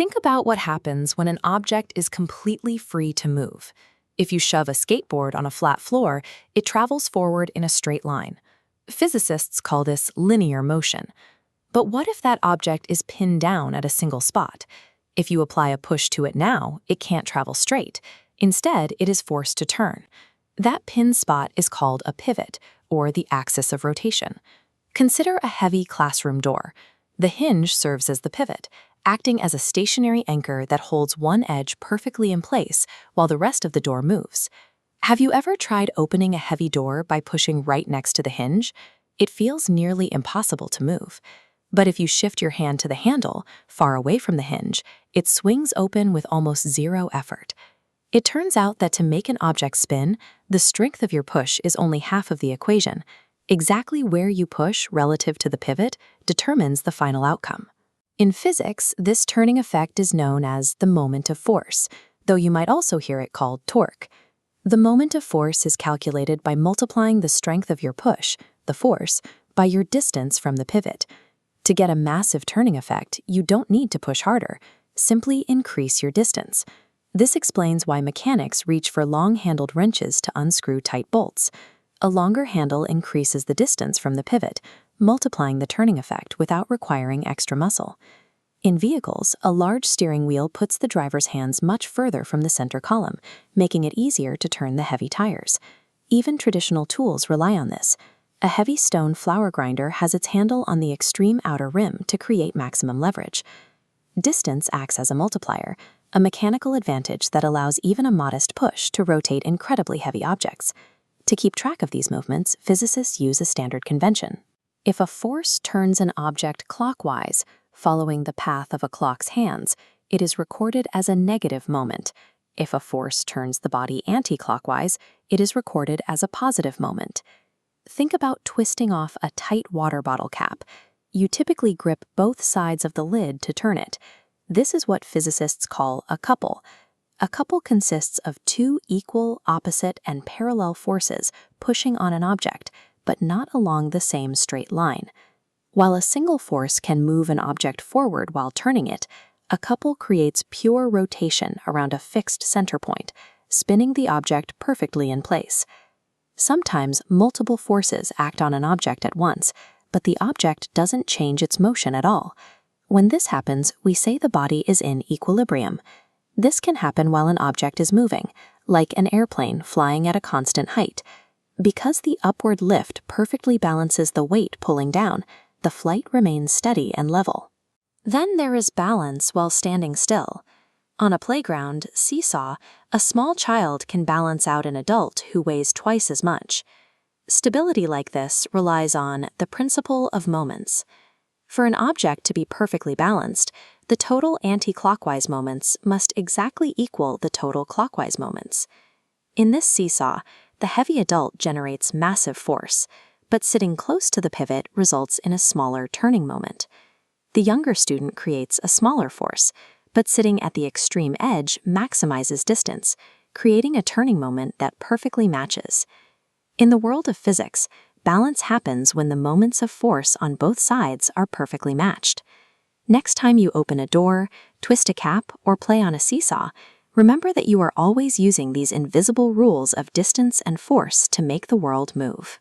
Think about what happens when an object is completely free to move. If you shove a skateboard on a flat floor, it travels forward in a straight line. Physicists call this linear motion. But what if that object is pinned down at a single spot? If you apply a push to it now, it can't travel straight. Instead, it is forced to turn. That pinned spot is called a pivot, or the axis of rotation. Consider a heavy classroom door. The hinge serves as the pivot, acting as a stationary anchor that holds one edge perfectly in place while the rest of the door moves. Have you ever tried opening a heavy door by pushing right next to the hinge? It feels nearly impossible to move. But if you shift your hand to the handle, far away from the hinge, it swings open with almost zero effort. It turns out that to make an object spin, the strength of your push is only half of the equation. Exactly where you push relative to the pivot determines the final outcome. In physics, this turning effect is known as the moment of force, though you might also hear it called torque. The moment of force is calculated by multiplying the strength of your push, the force, by your distance from the pivot. To get a massive turning effect, you don't need to push harder. Simply increase your distance. This explains why mechanics reach for long-handled wrenches to unscrew tight bolts. A longer handle increases the distance from the pivot, multiplying the turning effect without requiring extra muscle. In vehicles, a large steering wheel puts the driver's hands much further from the center column, making it easier to turn the heavy tires. Even traditional tools rely on this. A heavy stone flour grinder has its handle on the extreme outer rim to create maximum leverage. Distance acts as a multiplier, a mechanical advantage that allows even a modest push to rotate incredibly heavy objects. To keep track of these movements, physicists use a standard convention. If a force turns an object clockwise, following the path of a clock's hands, it is recorded as a negative moment. If a force turns the body anti-clockwise, it is recorded as a positive moment. Think about twisting off a tight water bottle cap. You typically grip both sides of the lid to turn it. This is what physicists call a couple. A couple consists of two equal, opposite, and parallel forces pushing on an object, but not along the same straight line. While a single force can move an object forward while turning it, a couple creates pure rotation around a fixed center point, spinning the object perfectly in place. Sometimes multiple forces act on an object at once, but the object doesn't change its motion at all. When this happens, we say the body is in equilibrium. This can happen while an object is moving, like an airplane flying at a constant height. Because the upward lift perfectly balances the weight pulling down, the flight remains steady and level. Then there is balance while standing still. On a playground, seesaw, a small child can balance out an adult who weighs twice as much. Stability like this relies on the principle of moments. For an object to be perfectly balanced, the total anti-clockwise moments must exactly equal the total clockwise moments. In this seesaw, the heavy adult generates massive force, but sitting close to the pivot results in a smaller turning moment. The younger student creates a smaller force, but sitting at the extreme edge maximizes distance, creating a turning moment that perfectly matches. In the world of physics, balance happens when the moments of force on both sides are perfectly matched. Next time you open a door, twist a cap, or play on a seesaw, remember that you are always using these invisible rules of distance and force to make the world move.